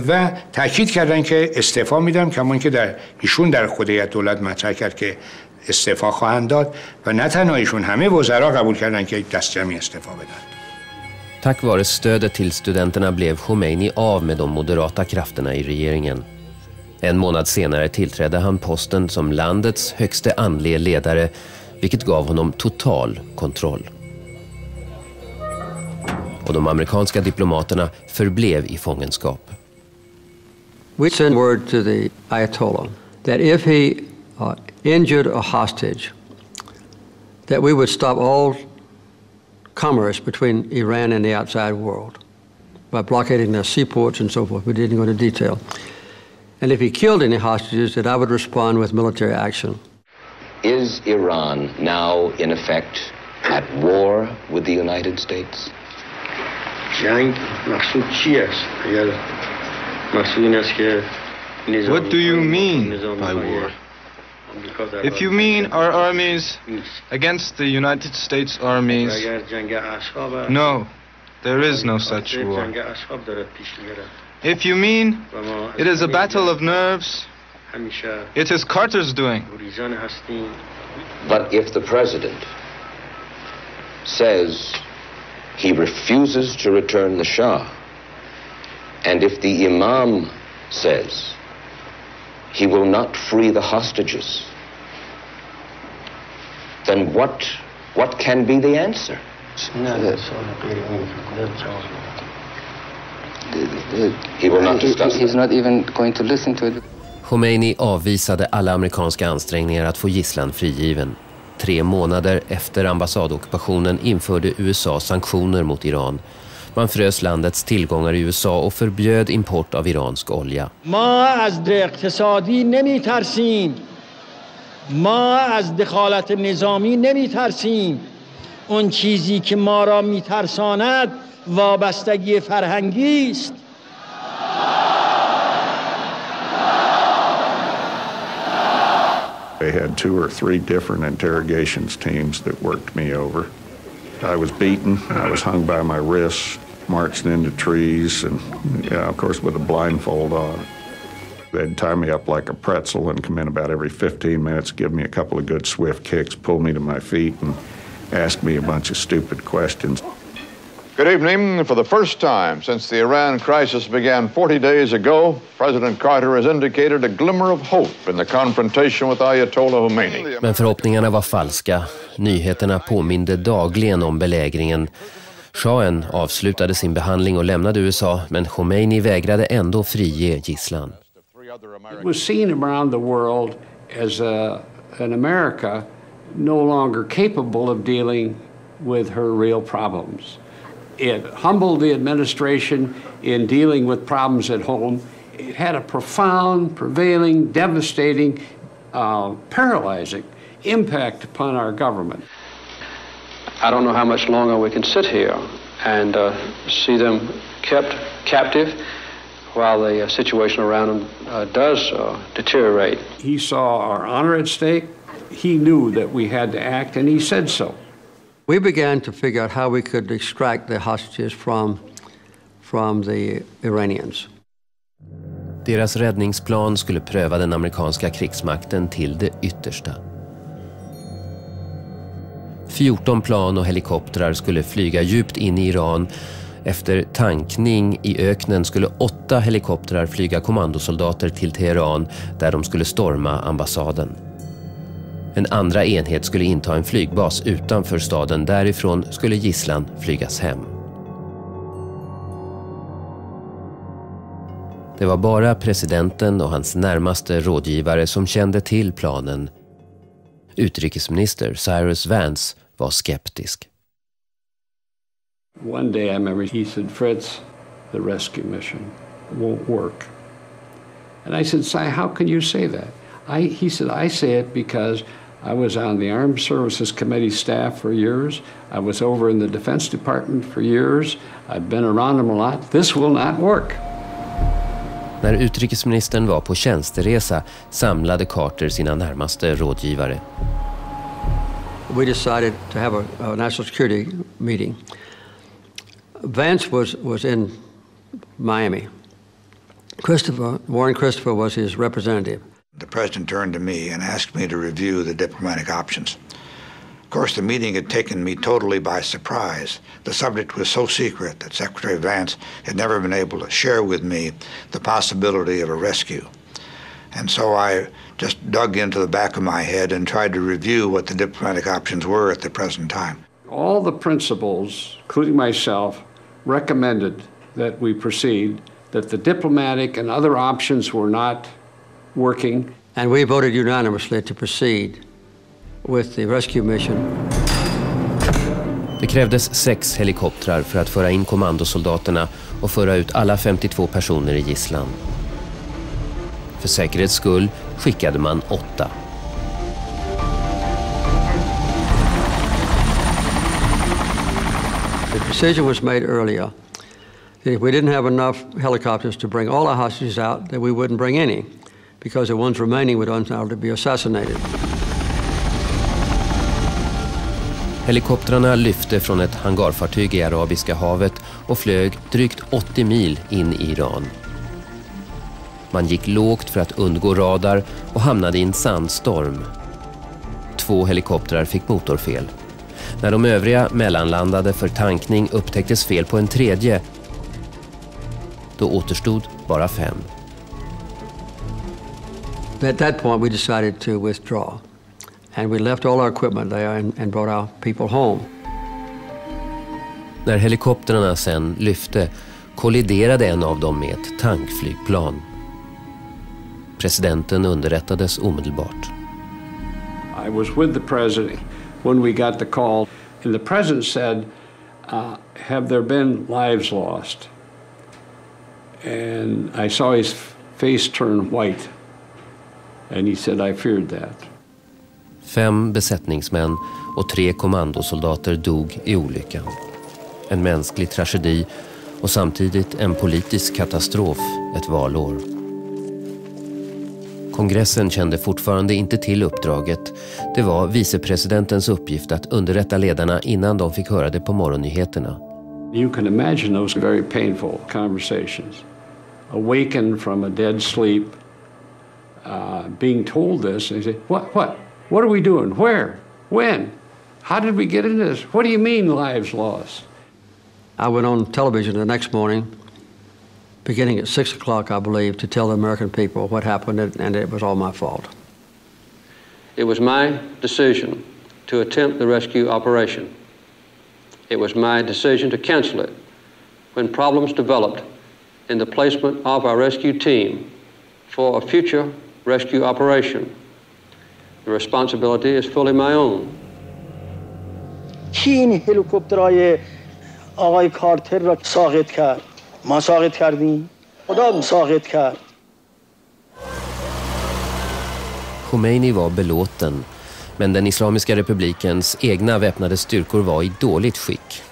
و تاکید کردن که استعفا میدم، کما اینکه در ایشون در خود هیئت دولت مطرح کرد که استعفا خواهند داد و نه تنها ایشون، همه وزرا قبول کردن که دست جمعی استعفا بدن. Tack vare stödet till studenterna blev Khomeini av med de moderata krafterna i regeringen. En månad senare tillträdde han posten som landets högste andlige ledare, vilket gav honom total kontroll. Och de amerikanska diplomaterna förblev i fångenskap. We sent word to the Ayatollah that if he injured a hostage, that we would stop all commerce between Iran and the outside world by blockading their seaports and so forth. We didn't go into detail. And if he killed any hostages, that I would respond with military action. Is Iran now in effect at war with the United States? What do you mean by war? If you mean our armies against the United States armies, no, there is no such war. If you mean it is a battle of nerves, it is Carter's doing. But if the president says he refuses to return the Shah, and if the Imam says he will not free the hostages, then what can be the answer? He will not discuss He's not even going to listen to it. Khomeini avvisade alla amerikanska ansträngningar att få gisslan frigiven. 3 månader efter ambassadockupationen införde USA sanktioner mot Iran. Man frös landets tillgångar i USA och förbjöd import av iransk olja. ما از اقتصادی نمیترسیم. ما از دخالت نظامی نمیترسیم. اون چیزی که ما را میترساند وابستگی فرهنگی است. They had 2 or 3 different interrogations teams that worked me over. I was beaten, I was hung by my wrists, marched into trees, and of course with a blindfold on. They'd tie me up like a pretzel and come in about every 15 minutes, give me a couple of good swift kicks, pull me to my feet, and ask me a bunch of stupid questions. Good evening. For the first time since the Iran crisis began 40 days ago, President Carter has indicated a glimmer of hope in the confrontation with Ayatollah Khomeini. Men förhoppningarna var falska. Nyheterna påminde dagligen om belägringen. Shahen avslutade sin behandling och lämnade USA, men Khomeini vägrade ändå frige gisslan. It was seen around the world as an America no longer capable of dealing with her real problems. It humbled the administration in dealing with problems at home. It had a profound, prevailing, devastating, paralyzing impact upon our government. I don't know how much longer we can sit here and see them kept captive while the situation around them does deteriorate. He saw our honor at stake. He knew that we had to act, and he said so. We began to figure out how we could extract the hostages from the Iranians. Deras räddningsplan skulle pröva den amerikanska krigsmakten till det yttersta. 14 plan och helikoptrar skulle flyga djupt in i Iran. Efter tankning i öknen skulle 8 helikoptrar flyga kommandosoldater till Teheran där de skulle storma ambassaden. En andra enhet skulle inta en flygbas utanför staden. Därifrån skulle gisslan flygas hem. Det var bara presidenten och hans närmaste rådgivare som kände till planen. Utrikesminister Cyrus Vance var skeptisk. One day I remember he said, "Fritz, the rescue mission won't work." And I said, "Si, how can you say that?" He said, "I say it because I was on the Armed Services Committee staff for years. I was over in the Defense Department for years. I've been around them a lot. This will not work." När utrikesministern var på tjänsteresa samlade Carter sina närmaste rådgivare. We decided to have a national security meeting. Vance was in Miami. Warren Christopher was his representative. The president turned to me and asked me to review the diplomatic options. Of course, the meeting had taken me totally by surprise. The subject was so secret that Secretary Vance had never been able to share with me the possibility of a rescue. And so I just dug into the back of my head and tried to review what the diplomatic options were at the present time. All the principals, including myself, recommended that we proceed, that the diplomatic and other options were not working. And we voted unanimously to proceed with the rescue mission. Det krävdes 6 helikoptrar för att föra in kommandosoldaterna och föra ut alla 52 personer i gisslan. För säkerhets skull skickade man 8. decision was made earlier that if we didn't have enough helicopters to bring all our hostages out, that we wouldn't bring any, because the ones remaining would undoubtedly be assassinated. Helikoptrarna lyfte från ett hangarfartyg i Arabiska havet och flög drygt 80 mil in i Iran. Man gick lågt för att undgå radar och hamnade i en sandstorm. 2 helikoptrar fick motorfel. När de övriga mellanlandade för tankning upptäcktes fel på en tredje. Då återstod bara 5. At that point we decided to withdraw. And we left all our equipment there and brought our people home. När helikoptrarna sen lyfte kolliderade en av dem med ett tankflygplan. Presidenten underrättades omedelbart. I was with the president when we got the call, and the president said, have there been lives lost? And I saw his face turn white, and he said, I feared that. 5 besättningsmän och 3 kommandosoldater dog i olyckan. En mänsklig tragedi och samtidigt en politisk katastrof ett valår. Kongressen kände fortfarande inte till uppdraget. Det var vicepresidentens uppgift att underrätta ledarna innan de fick höra det på morgonnyheterna. You can imagine those very painful conversations. Awakened from a dead sleep, being told this, and they say, What are we doing? Where? When? How did we get into this? What do you mean lives lost? I went on television the next morning, beginning at 6 o'clock, I believe, to tell the American people what happened, and it was all my fault. It was my decision to attempt the rescue operation. It was my decision to cancel it when problems developed in the placement of our rescue team for a future rescue operation. The responsibility is fully my own. کی این هلیکوپترهای آقای کارتر را ساقط کرد؟ ما ساقط کردیم؟ خدا ساقط کرد. Khomeini var belåten, men den Islamiska republikens egna väpnade styrkor var i dåligt skick.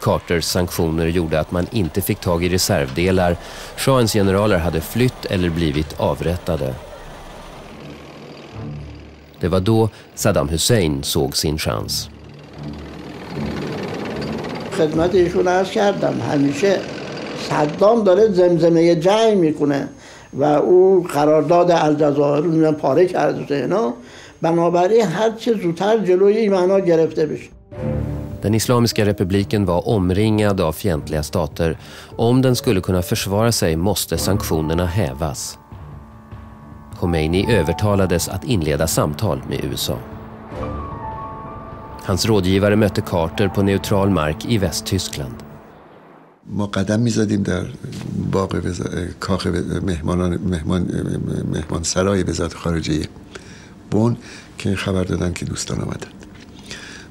Carters sanktioner gjorde att man inte fick tag i reservdelar. Shahens generaler hade flytt eller blivit avrättade. Det var då Saddam Hussein såg sin chans. خدمت ایشون عرض کردم همیشه صدام داره زمزمه جنگ میکنه و او قرارداد الجزایر رو پاره کرده اینا، بنابراین هر چه زودتر جلوی این معنا گرفته بشه. Den Islamiska republiken var omringad av fientliga stater. Om den skulle kunna försvara sig måste sanktionerna hävas. Khomeini övertalades att inleda samtal med USA. Hans rådgivare mötte Carter på neutral mark i Västtyskland. ما قدم می‌زدیم در باغ کاخ مهمان سرای وزارت خارجه بن که خبر دادن که دوستان آمدند.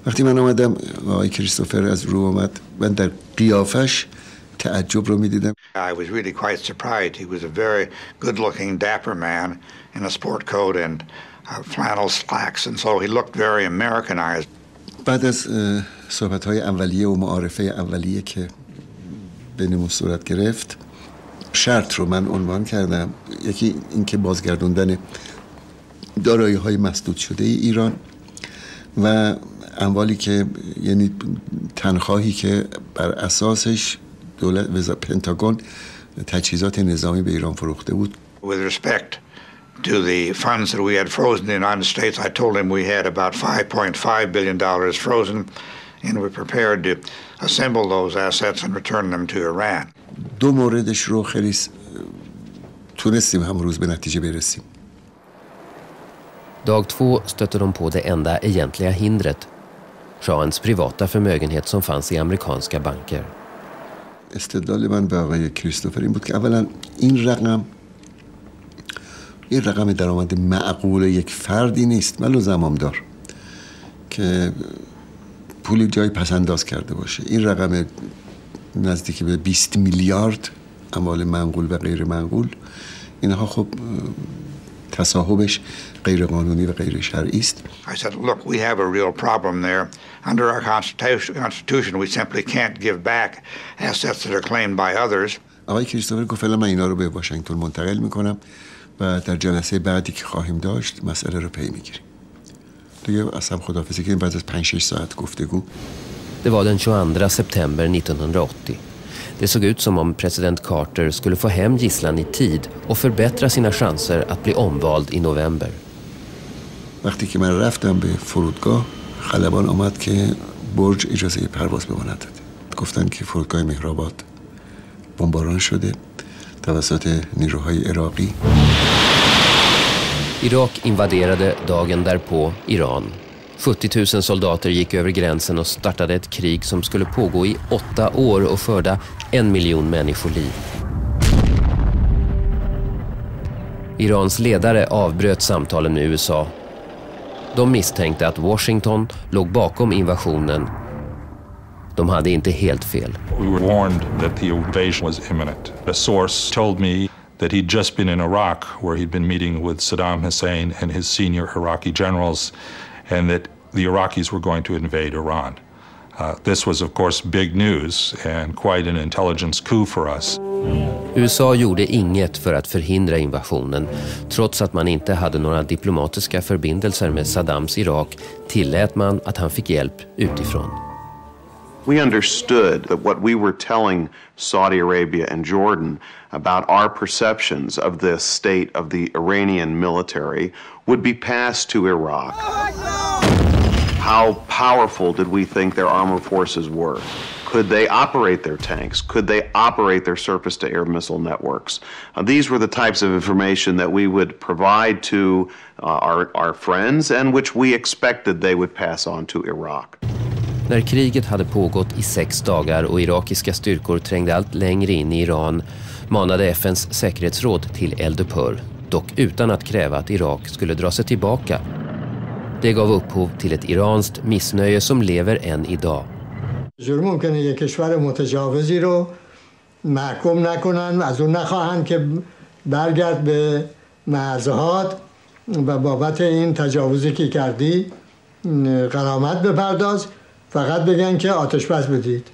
وقتی من آمدم آقای کریستوفر از رو آمد، من در قیافش تعجب رو می‌دیدم. I was really quite surprised. He was a very good-looking, dapper man in a sport coat and flannel slacks, and so he looked very Americanized. بعد از صحبت‌های اولیه و معارفه اولیه که بینمون صورت گرفت، شرط رو من عنوان کردم. یکی اینکه بازگردوندن دارایی‌های مسدود شده ایران و اموالی که یعنی تنخواهی که بر اساسش دولت پنتاگون تجهیزات نظامی به ایران فروخته بود. With respect to the funds that we had frozen in the United States, I told him we had about $5.5 billion frozen, and we're prepared to assemble those assets and return them to Iran. دو موردش رو خیلی تونستیم همروز به نتیجه برسیم. Dag 2 stötte de på det enda egentliga hindret. Shahens privata förmögenhet som fanns i amerikanska banker. استدلال من به آقای کریستوفر این بود که اولا این رقم یه رقم درآمد معقول یک فردی نیست، ملو زمامدار که پول جای پسنداز کرده باشه. این رقم نزدیک به 20 میلیارد اموال منقول و غیر منقول، اینها خب تصاحبش غیر قانونی و غیر شرعی است. I said, look, we have a real problem there. Under our constitution, we simply can't give back assets that are claimed by others. آقای کریستوفر گفت من اینا رو به واشنگتن منتقل میکنم و در جلسه بعدی که خواهیم داشت مسئله رو پی میگیریم. دیگه اصلا خداحافظی که بعد از 5-6 ساعت گفتگو. Det var den 22 september 1980. Det såg ut som om president Carter skulle få hem gisslan i tid och förbättra sina chanser att bli omvald i november. وقتی که من رفتم به فرودگاه خلبان آمد که برج اجازه پرواز به ما نداد. گفتن که فرودگاه مهرآباد بمباران شده توسط نیروهای عراقی. Irak invaderade dagen därpå Iran. 70 000 soldater gick över gränsen och startade ett krig som skulle pågå i 8 år och skörda 1 miljon människoliv. Irans ledare avbröt samtalen med USA. De misstänkte att Washington låg bakom invasionen. De hade inte helt fel. We were warned that the invasion was imminent. A source told me that he'd just been in Iraq where he'd been meeting with Saddam Hussein and his senior Iraqi generals, and that the Iraqis were going to invade Iran. This was of course big news and quite an intelligence coup for us. USA gjorde inget för att förhindra invasionen. Trots att man inte hade några diplomatiska förbindelser med Saddams Irak tillät man att han fick hjälp utifrån. We understood that what we were telling Saudi Arabia and Jordan about our perceptions of the state of the Iranian military would be passed to Iraq. How powerful did we think their armed forces were? Could they operate their tanks? Could they operate their surface-to-air missile networks? These were the types of information that we would provide to our friends and which we expected they would pass on to Iraq. När kriget hade pågått i 6 dagar och irakiska styrkor trängde allt längre in i Iran manade FNs säkerhetsråd till eldupphör, dock utan att kräva att Irak skulle dra sig tillbaka. Det gav upphov till ett iranskt missnöje som lever än idag. جور ممکنه یک کشور متجاوزی رو محکوم نکنن از اون نخواهند که برگرد به مرزهات و بابت این تجاوزی که کردی غرامت بپرداز فقط بگن که آتش بس بدید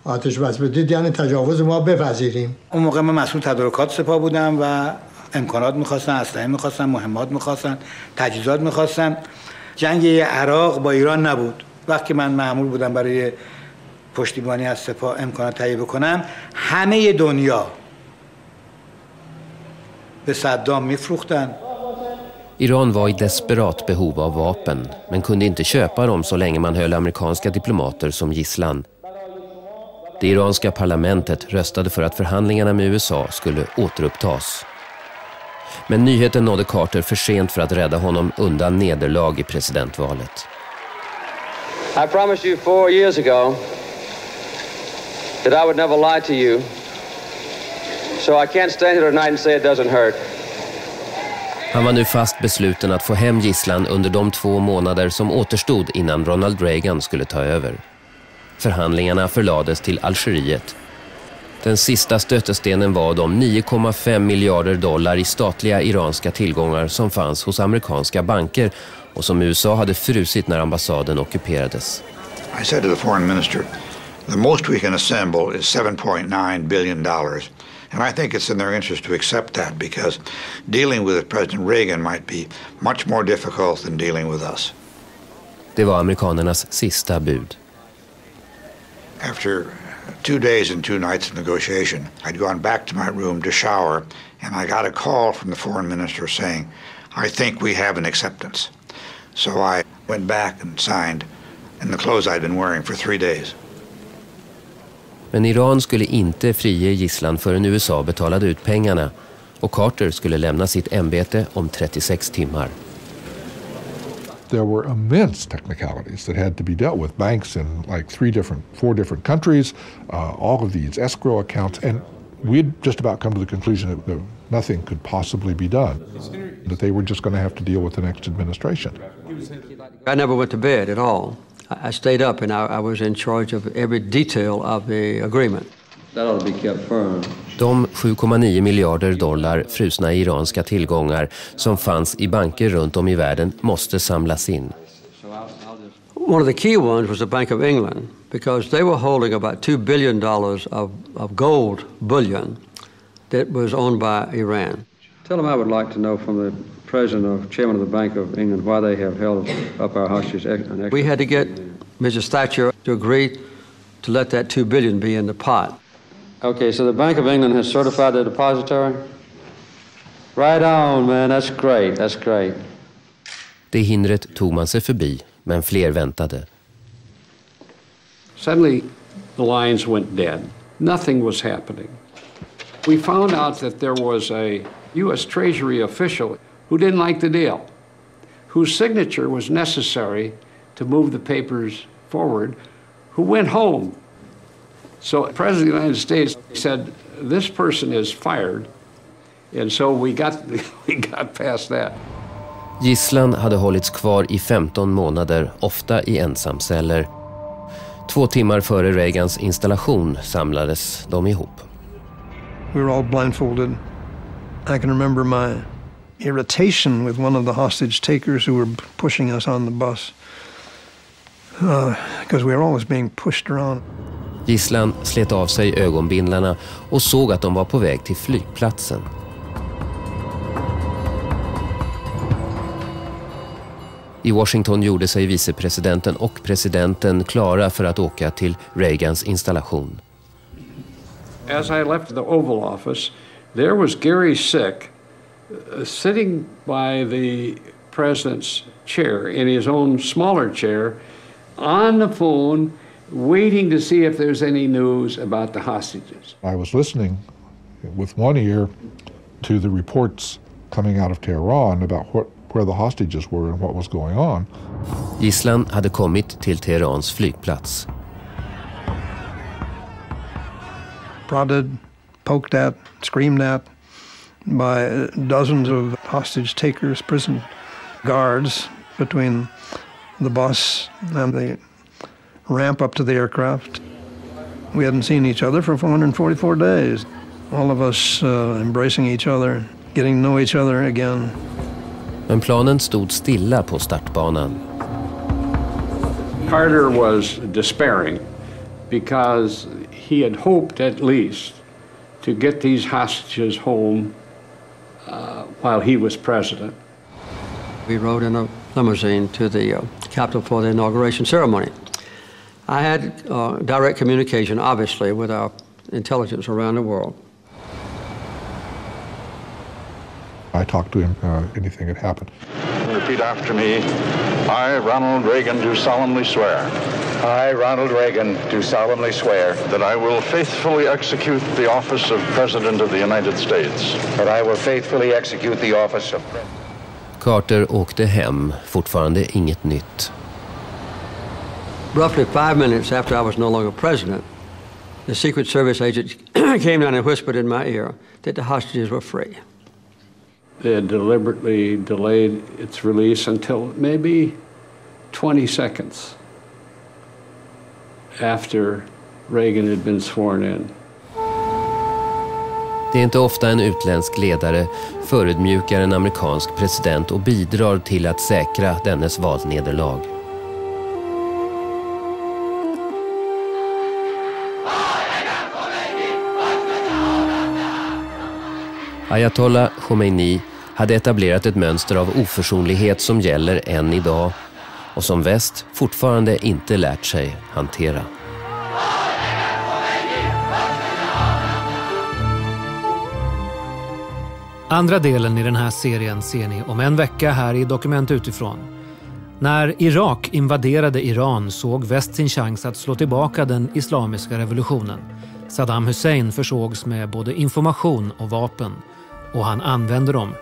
آتش بس بدید یعنی تجاوز ما بپذیریم. اون موقع من مسئول تدارکات سپاه بودم و امکانات می‌خواستن اسلحه می‌خواستن مهمات می‌خواستن تجهیزات می‌خواستن. جنگ عراق با ایران نبود. وقتی من مأمور بودم برای پشتیبانی از سپاه امکانات تهیه بکنم همه دنیا به صدام میفروختن. Iran var i desperat behov av vapen men kunde inte köpa dem så länge man höll amerikanska diplomater som gisslan. Det iranska parlamentet röstade för att förhandlingarna med USA skulle återupptas. Men nyheten nådde Carter för sent för att rädda honom undan nederlag i presidentvalet. I promised you 4 years ago that I would never lie to you. So I can't stand here tonight and say it doesn't hurt. Han var nu fast besluten att få hem gisslan under de 2 månader som återstod innan Ronald Reagan skulle ta över. Förhandlingarna förlades till Algeriet. Den sista stötestenen var de 9,5 miljarder dollar i statliga iranska tillgångar som fanns hos amerikanska banker och som USA hade frusit när ambassaden ockuperades. I said to the foreign minister, the most we can assemble is $7.9 billion. And I think it's in their interest to accept that because dealing with President Reagan might be much more difficult than dealing with us. Det var amerikanernas sista bud. After 2 days and 2 nights of negotiation, I'd gone back to my room to shower, and I got a call from the foreign minister saying, I think we have an acceptance. So I went back and signed in the clothes I'd been wearing for 3 days. Men Iran skulle inte frige gisslan förrän USA betalade ut pengarna och Carter skulle lämna sitt ämbete om 36 timmar. There were immense technicalities that had to be dealt with. Banks in like 4 different countries, all of these escrow accounts, and we'd just about come to the conclusion that nothing could possibly be done, that they were just going to have to deal with the next administration. I never went to bed at all. I stayed up and I was in charge of every detail of the agreement. That ought to be kept firm. De 7,9 miljarder dollar frusna iranska tillgångar som fanns i banker runt om i världen måste samlas in. One of the key ones was the Bank of England, because they were holding about $2 billion of gold bullion that was owned by Iran. Tell them I would like to know from the president or chairman of the Bank of England why they have held up our hostages. We had to get Mrs. Thatcher to agree to let that $2 billion be in the pot. Okay, so the Bank of England has certified the depository? Right on, man. That's great. That's great. Det hindret tog man sig förbi, men fler väntade. Suddenly, the lines went dead. Nothing was happening. We found out that there was a U.S. Treasury official who didn't like the deal, whose signature was necessary to move the papers forward, who went home. So the President of the United States said, this person is fired. And so we got past that. Gisslan hade hållits kvar i 15 månader, ofta i ensamceller. 2 timmar före Reagans installation samlades de ihop. We were all blindfolded. I can remember my irritation with one of the hostage takers who were pushing us on the bus. Because we were always being pushed around. Gisslan slet av sig ögonbindlarna och såg att de var på väg till flygplatsen. I Washington gjorde sig vicepresidenten och presidenten klara för att åka till Reagans installation. As I left the Oval Office, there was Gary Sick sitting by the president's chair in his own smaller chair on the phone, waiting to see if there's any news about the hostages. I was listening with one ear to the reports coming out of Tehran about where the hostages were and what was going on. Gisslan hade kommit till Teherans flygplats. Prodded, poked at, screamed at by dozens of hostage takers, prison guards between the bus and the ramp up to the aircraft. We hadn't seen each other for 444 days. All of us embracing each other, getting to know each other again. Men planen stod stilla på startbanan. Carter was despairing because he had hoped at least to get these hostages home while he was president. We rode in a limousine to the Capitol for the inauguration ceremony. I had direct communication, obviously, with our intelligence around the world. I talked to him, anything had happened. Repeat after me. I, Ronald Reagan, do solemnly swear. I, Ronald Reagan, do solemnly swear. That I will faithfully execute the office of President of the United States. That I will faithfully execute the office of President. Carter åkte hem, fortfarande inget nytt. Roughly 5 minutes after I was no longer president, the Secret Service agent came down and whispered in my ear that the hostages were free. They had deliberately delayed its release until maybe 20 seconds after Reagan had been sworn in. Det är inte ofta en utländsk ledare förödmjukar en amerikansk president och bidrar till att säkra dennes valnederlag. Ayatollah Khomeini hade etablerat ett mönster av oförsonlighet som gäller än idag och som väst fortfarande inte lärt sig hantera. Andra delen i den här serien ser ni om en vecka här i Dokument utifrån. När Irak invaderade Iran såg väst sin chans att slå tillbaka den islamiska revolutionen. Saddam Hussein försågs med både information och vapen och han använde dem